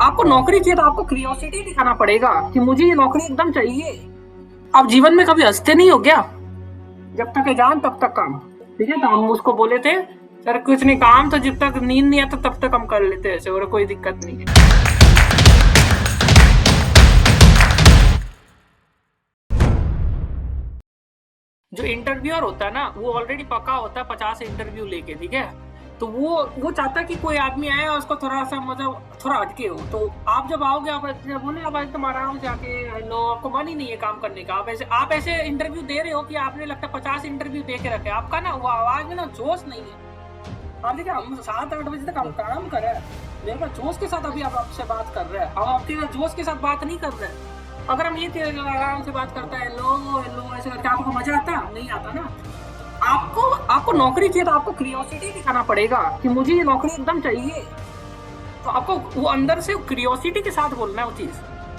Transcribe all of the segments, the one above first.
आपको नौकरी चाहिए तो आपको क्यूरियोसिटी दिखाना पड़ेगा कि मुझे ये नौकरी एकदम चाहिए। आप जीवन में कभी हंसते नहीं हो क्या? जब तक है जान तब तक काम। ठीक है, तो हम उसको बोले थे सर कुछ नहीं काम, तो जब तक नींद नहीं आता तब तक हम कर लेते हैं ऐसे, और कोई दिक्कत नहीं है। जो इंटरव्यूअर होता है ना वो ऑलरेडी पका होता है 50 इंटरव्यू लेके, ठीक है। तो वो चाहता है कि कोई आदमी आए और उसको थोड़ा सा मतलब थोड़ा हटके हो। तो आप जब आओगे आप बोले आप एकदम आराम से आके हेलो, आपको मन ही नहीं है काम करने का, आप ऐसे इंटरव्यू दे रहे हो कि आपने लगता है 50 इंटरव्यू दे के रखे, आपका ना वो आवाज में ना जोश नहीं है। आप देखिए हम 7-8 बजे तक हम काम कर रहे हैं, मेरे पास जोश के साथ अभी आप आपसे बात कर रहे हैं, हम आपके जोश के साथ बात नहीं कर रहे हैं। अगर हम ये आराम से बात करता है हेलो हेलो ऐसे करके, आपको मजा आता? नहीं आता ना। आपको नौकरी चाहिए तो आपको क्यूरियोसिटी दिखाना पड़ेगा कि मुझे ये नौकरी एकदम चाहिए। तो आपको वो अंदर से क्यूरियोसिटी के साथ बोलना है वो चीज।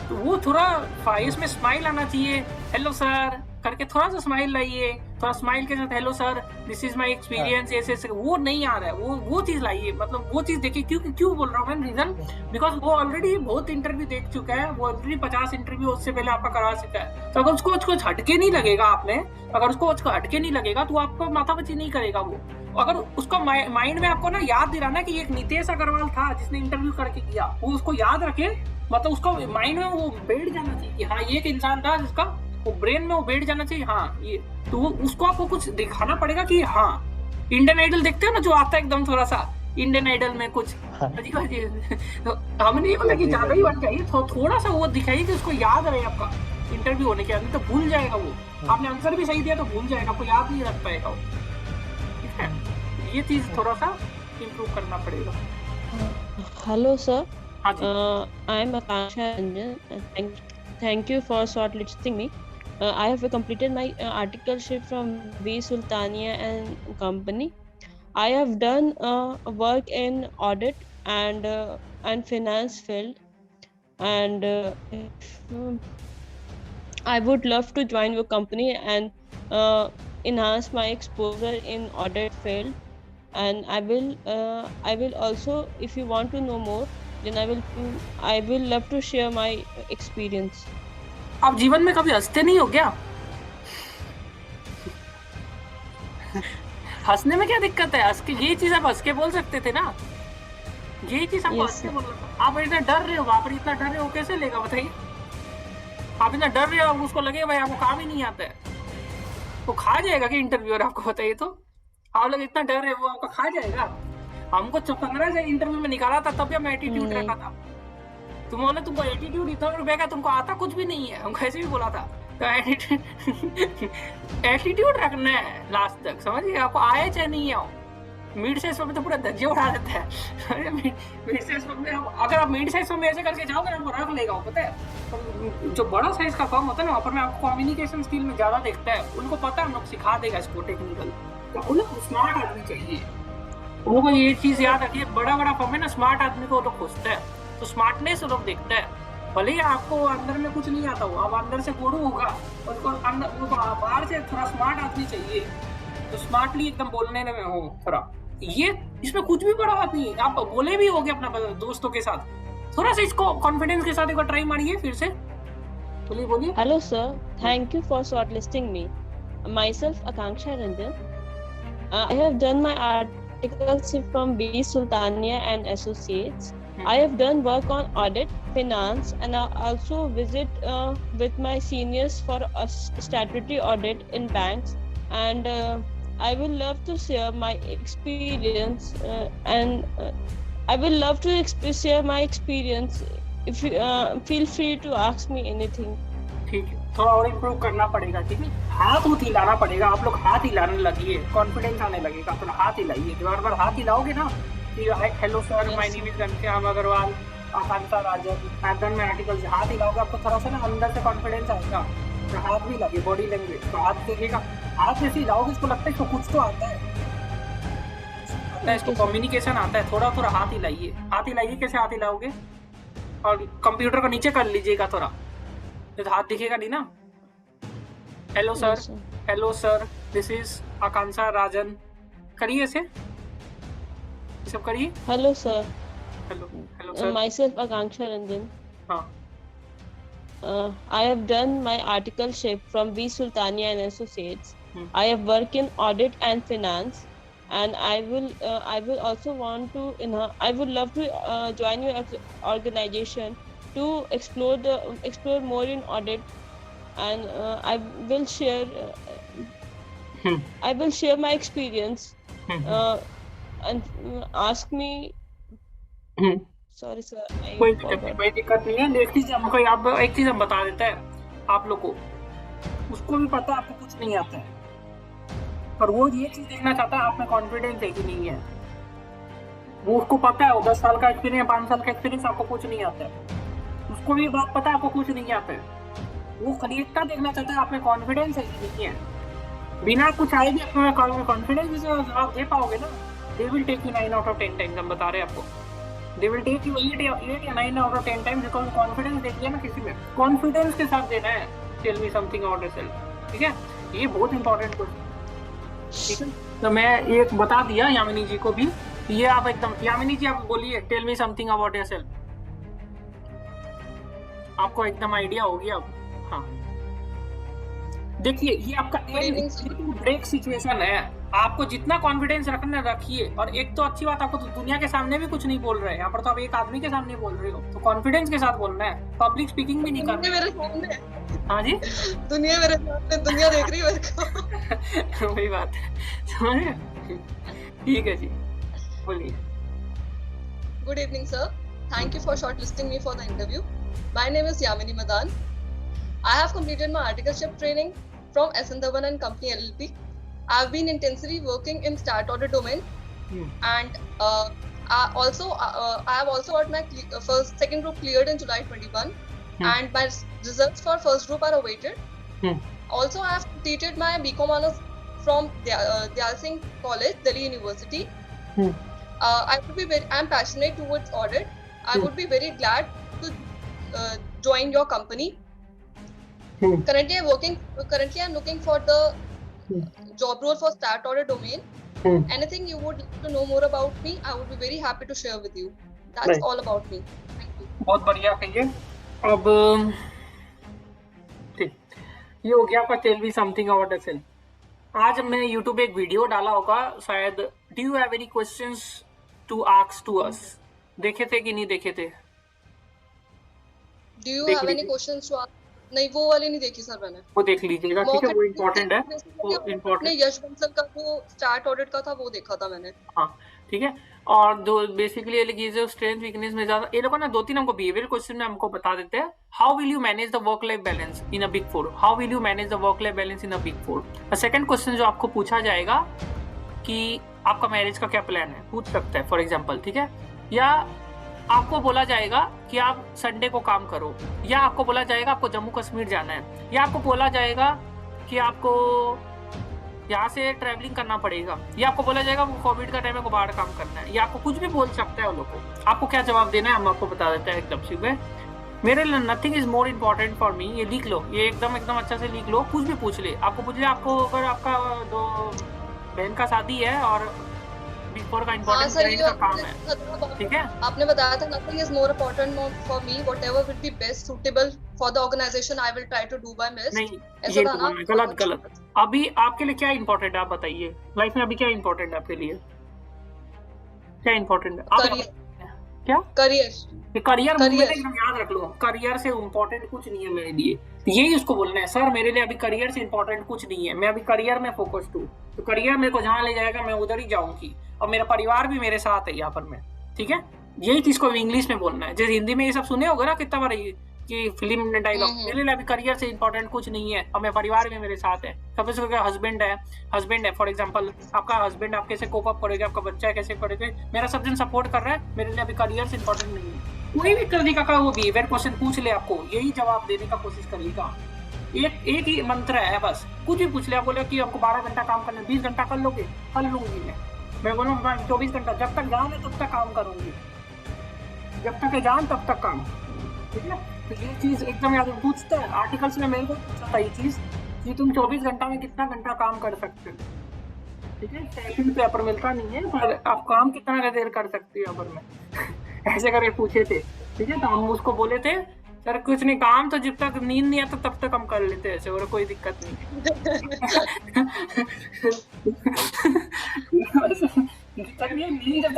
तो वो थोड़ा फेस में स्माइल आना चाहिए, हेलो सर करके थोड़ा सा स्माइल लाइए, थोड़ा स्माइल के साथ hello sir this is my experience ऐसे ऐसे, वो नहीं आ रहा है, वो चीज लाइए। मतलब वो चीज देखिए, क्यों बोल रहा हूँ मैं रीजन, बिकॉज वो ऑलरेडी बहुत इंटरव्यू देख चुका है, वो ऑलरेडी 50 इंटरव्यू उससे पहले आपका करा चुका है। तो अगर उसको कुछ हटके नहीं लगेगा आपने, अगर उसको हटके नहीं लगेगा तो आपको माथापच्ची नहीं करेगा वो। अगर उसका माइंड में आपको ना याद दिलाना कि एक नितेश अग्रवाल था जिसने इंटरव्यू करके किया, वो उसको याद रखे, मतलब उसको माइंड में वो बैठ जाना चाहिए कि हाँ ये एक इंसान था जिसका वो ब्रेन में वो बैठ जाना चाहिए। हाँ ये तो उसको आपको कुछ दिखाना पड़ेगा कि हाँ इंडियन आइडल देखते हो ना जो आता है एकदम थोड़ा सा, इंडियन आइडल में कुछ तो हमने ये बोला कि ज्यादा ही बन चाहिए, थोड़ा सा वो दिखाइए कि उसको याद रहे आपका इंटरव्यू होने के बाद, तो भूल जाएगा वो। आपने आंसर भी सही दिया तो भूल जाएगा, आपको याद नहीं रख पाएगा वो। ठीक है, ये चीज थोड़ा सा इम्प्रूव करना पड़ेगा। Hello, sir. हाँ जी। I am Akansha Ranjan. Thank you for shortlisting me. I have completed my articleship from V Sultania and Company. I have done work in audit and finance field, and I would love to join your company and enhance my exposure in audit field. And I will also, if you want to know more, then I will love to share my experience. आप जीवन में कभी हंसते नहीं हो क्या? हंसने में क्या दिक्कत है? हंस के ये चीज आप हंस के बोल सकते थे ना, यही चीज आपको Yes, हंस के sir. बोलना था। आप इतना डर रहे हो, आप इतना डर रहे हो, कैसे लेगा बताइए? आप इतना डर रहे हो, उसको लगेगा भाई आपको काम ही नहीं आता है, वो खा जाएगा कि इंटरव्यूअर आपको, बताइए तो। आप लोग इतना डर रहे हो, वो आपका खा जाएगा। हमको 15 से इंटरव्यू में निकाला था तब भी एटीट्यूड नहीं. रखा था। तुमने तुमको एटीट्यूड इतना रुपए का, तुमको आता कुछ भी नहीं है, हमको ऐसे भी बोला था। तो एटीट्यूड रखना है लास्ट तक, समझिए, आपको आए चाहे नहीं आओ। मिड साइज में तो पूरा धज्जे उड़ा देता है। मिड साइज में अगर आप मिड साइज में ऐसे करके जाओगे ना, आपको रख लेगा, पता है। तो जो बड़ा साइज का फॉर्म होता है ना, वहाँ पर मैं आपको कम्युनिकेशन स्किल में ज्यादा देखता है, उनको पता है हम लोग सिखा देगा इसको टेक्निकल। तो उन्हें स्मार्ट आदमी चाहिए, उनको ये चीज याद रखिए, बड़ा फॉर्म है ना, स्मार्ट आदमी को वो लोग खोजते हैं, तो स्मार्टनेस वो लोग देखते हैं। भले ही आपको अंदर में कुछ नहीं आता हो, आप अंदर से गुरु होगा, उसको अंदर बाहर से थोड़ा स्मार्ट आदमी चाहिए, तो स्मार्टली एकदम बोलने में हो थोड़ा। ये इसमें कुछ भी बड़ा बात नहीं है, आप बोले भी होगे अपना दोस्तों के साथ, थोड़ा सा इसको कॉन्फिडेंस के साथ एक बार ट्राई मारिए फिर से, बोलिए। Hello, sir. Thank you for shortlisting me. Myself, Akanksha Ranjan. I have done my articleship from B Sultania and Associates. I have done work on audit, finance, and I also visit with my seniors for a statutory audit in banks. And I will love to share my experience, and I will love to share my experience. If you feel free to ask me anything. ठीक है, थोड़ा और improve करना पड़ेगा, ठीक है। हाथ हिलाना पड़ेगा, आप लोग हाथ हिलाने लगिए, कॉन्फिडेंस आने लगेगा, अपना हाथ हिलाइए। बार बार हाथ हिलाओगे ना कि hello sir my name is Ghanshyam Agarwal, Akanksha Rajan, pattern में आर्टिकल से हाथ हिलाओगे, आपको थोड़ा सा ना अंदर से कॉन्फिडेंस आएगा। तो हाथ भी लगे, बॉडी लैंग्वेज, तो हाथ देखिएगा, हाथ जैसे हिलाओगे इसको लगता है इसको कुछ तो आता है, इसको कम्युनिकेशन आता है। थोड़ा थोड़ा हाथ हिलाइए, हाथ हिलाइए। कैसे हाथ हिलाओगे? और कंप्यूटर को नीचे कर लीजिएगा थोड़ा, तो हाथ दिखेगा नहीं ना। Hello sir, Yes, sir. Hello sir this is Akanksha Rajan, करिए ऐसे, सब करिए। Hello, sir. Hello hello sir. Myself Akanksha Ranjan. हाँ I have done my articleship from B Sultania and Associates. Hmm, I have worked in audit and finance, and I will also want to I would love to join your organization to explore more in audit, and will share hmm, I will share my experience, hmm, uh, and ask me. Hmm. Sorry sir, I कोई दिक्कत नहीं, forgot. कोई दिक्कत नहीं है। एक चीज हमको, आप एक चीज हम बता देते हैं आप लोग को, उसको भी पता है आपको कुछ नहीं आता है, पर वो ये चीज देखना चाहता है आप में कॉन्फिडेंस है कि नहीं है। वो उसको पता है, वो 10 साल का एक्सपीरियंस, 5 साल का एक्सपीरियंस, आपको कुछ नहीं आता है। उसको भी बात पता है आपको कुछ नहीं आता है। वो खाली इतना देखना चाहता है आप में कॉन्फिडेंस है कि नहीं है। बिना कुछ आए भी अपने कॉन्फिडेंस से आप दे पाओगे ना, they will take you 9 out of 10 times. हम बता रहे हैं आपको, दे विल टेक यू 8 या 9 out of 10 times, because confidence देख लिया ना किसी में, कॉन्फिडेंस के साथ देना है। Tell me something about yourself, ठीक है? ये बहुत इंपॉर्टेंट क्वेश्चन, ठीक है? तो मैं एक बता दिया यामिनी जी को भी, ये आप एकदम, यामिनी जी आप बोलिए, tell me something about yourself. आपको एकदम आइडिया हो गया अब। हाँ देखिए, ये आपका ब्रेक सिचुएशन है। आपको जितना कॉन्फिडेंस रखना रखिए, और एक तो अच्छी बात, आपको तो दुनिया के सामने भी कुछ नहीं बोल रहे हैं, यहाँ पर तो आप एक आदमी के सामने बोल रहे हो, तो कॉन्फिडेंस के साथ बोलना है, पब्लिक स्पीकिंग भी नहीं करना। मेरे सामने, हाँ जी, दुनिया मेरे सामने, दुनिया देख रही है मेरे को। वही बात है, समझ गए? ठीक है जी, बोलिए। Good evening, sir. Thank you for shortlisting me for the interview. My name is Yamini Madan. I have completed my articleship training from SN Dhawan and Company LLP. I have been intensively working in start audit domain, and I have also got my second group cleared in July 21, and my results for first group are awaited. Also, I have completed my BCom honors from Dyal Singh College, Delhi University. I'm passionate towards audit. I would be very glad to join your company. Currently, I'm looking for the job role for start audit domain. Anything you would like to know more about me, I would be very happy to share with you. That's all about me. Thank you. बहुत बढ़िया कहिए। अब ठीक, ये हो गया आपका tell me something about yourself. आज हमने यूट्यूब पे एक वीडियो डाला होगा शायद, do you have any questions to ask to us? देखे थे कि नहीं देखे थे? Do you have any questions to ask? नहीं, वो वाली नहीं देखी सर मैंने। वो देख लीजिएगा, ठीक है? वो इम्पोर्टेंट है, वो इम्पोर्टेंट। यश बंसल का जो स्टार्ट ऑडिट का था वो देखा था मैंने। हाँ ठीक है। और जो बेसिकली ये जो स्ट्रेंथ वीकनेस में ज्यादा ये लोग ना 2-3 हमको बिहेवियर क्वेश्चन में हमको बता देते हैं। How will you manage the work life balance in a big four? How will you manage the work life balance in a big four? Second question जो आपको पूछा जाएगा कि आपका मैरिज का क्या प्लान है, पूछ सकता है फॉर एग्जाम्पल, ठीक है? या आपको बोला जाएगा कि आप संडे को काम करो, या आपको बोला जाएगा आपको जम्मू कश्मीर जाना है, या आपको बोला जाएगा कि आपको यहाँ से ट्रैवलिंग करना पड़ेगा, या आपको बोला जाएगा वो कोविड का टाइम है को बाहर काम करना है, या आपको कुछ भी बोल सकता है वो लोग को। आपको क्या जवाब देना है हम आपको बता देते हैं एकदम सीधे। मेरे लिए nothing is more important for मी। ये लिख लो, ये एकदम अच्छा से लिख लो। कुछ भी पूछ ले, आपको पूछ ले, आपको अगर आपका दो बहन का शादी है और बिग फोर का इम्पोर्टेंट क्लाइंट का काम है, ठीक है? आपने बताया था nothing is more important for me, whatever will be best suitable for the organization I will try to do my best। नहीं, ये तो गलत। अभी आपके लिए क्या इम्पोर्टेंट है आप बताइए? लाइफ में अभी क्या इम्पोर्टेंट है आपके लिए? क्या इम्पोर्टेंट है? क्या करियर एकदम याद रख लो, करियर से इम्पोर्टेंट कुछ नहीं है मेरे लिए। यही उसको बोलना है, सर मेरे लिए अभी करियर से इम्पोर्टेंट कुछ नहीं है, मैं अभी करियर में फोकस्ड हूँ, तो करियर मेरे को जहाँ ले जाएगा मैं उधर ही जाऊंगी, और मेरा परिवार भी मेरे साथ है यहाँ पर मैं, ठीक है? यही चीज को इंग्लिश में बोलना है। जैसे हिंदी में ये सब सुने होगा ना कितना बार कि फिल्म में डायलॉग, मेरे लिए अभी करियर से इम्पोर्टेंट कुछ नहीं है और मेरा परिवार भी मेरे साथ है। सपोज हस्बैंड है फॉर एग्जांपल, आपका हस्बैंड आप कैसे कोप अप करोगे, आपका बच्चा कैसे करोगे, मेरा सब जन सपोर्ट कर रहा है, मेरे लिए अभी करियर से इम्पोर्टेंट नहीं है। कोई भी तरीका का वो बिहेवियर क्वेश्चन पूछ ले, आपको यही जवाब देने का कोशिश करिएगा। एक ही मंत्र है बस, कुछ भी पूछ ले। आप बोले कि आपको 12 घंटा काम करना है, 20 घंटा कर लोगे? कर लूंगी मैं बोलूँगा 24 घंटा, जब तक जान है तब तक काम करूंगी, जब तक है जान तब तक काम, ठीक है? तो ये चीज एकदम याद पूछता है। आर्टिकल्स में मेरे को पूछा था ये चीज कि तुम 24 घंटा में कितना घंटा काम कर सकते हो, ठीक है? सेकंड पेपर मिलता नहीं है, पर आप काम कितना देर कर सकते हो यहाँ पर में ऐसे करके पूछे थे, ठीक है। तो हम उसको बोले थे सर कुछ नहीं, काम तो जब तक नींद नहीं आता तब तक हम कर लेते हैं ऐसे, और कोई दिक्कत नहीं जब तक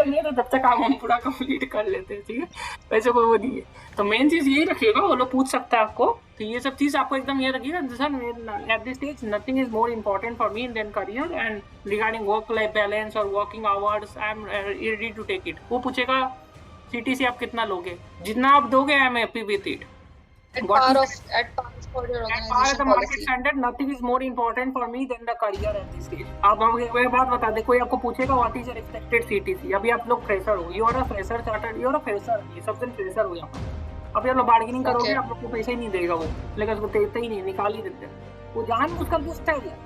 नहीं तब तक काम हम पूरा कंप्लीट कर लेते हैं, ठीक है। वैसे कोई वो नहीं है। तो मेन चीज यही रखिएगा, वो लोग पूछ सकता है आपको, तो ये सब चीज आपको एकदम ये रखिएगा sir at this stage nothing is more important for me then career and regarding work life balance और working hours I am ready to take it. वो पूछेगा CTC आप कितना लोगे, जितना आप दोगे I am happy with it. At par for your organization the market policy. standard, nothing is more important for me than the career at this stage. अब हम एक बात बता दे, कोई आपको पूछेगा what is your expected CTC, अभी आप लोग फ्रेशर हो, you are a fresher chartered, you are a fresher, ये सबसे फ्रेशर हो यहाँ पर। अभी आप लोग बार्गेनिंग करोगे, आप लोग को पैसे ही नहीं देगा वो, लेकिन उसको देते ही नहीं, निकाल ही देते। वो जान उसका पूछता है,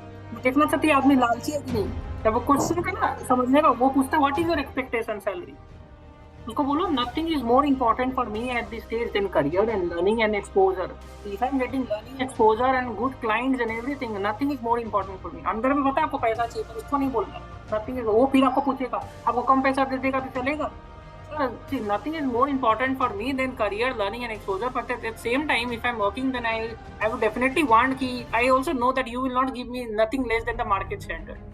देखना चाहती है आदमी लालची है कि नहीं। जब वो क्वेश्चन का ना समझने का, वो पूछता है what is your expectation salary, उसको बोलो nothing is more important for me at this stage than career and learning and exposure. If I am getting learning exposure and good clients and everything, nothing is more important for me. अंदर में पता है आपको पैसा चाहिए, पर उसको नहीं बोलना नथिंग इज, वो फिर आपको पूछेगा, आपको कम पैसा दे देगा तो चलेगा। Nothing is more important for me than career, learning and exposure. But at the same time, if I'm working, then I would definitely want I also know that you will not give me nothing less than the market standard.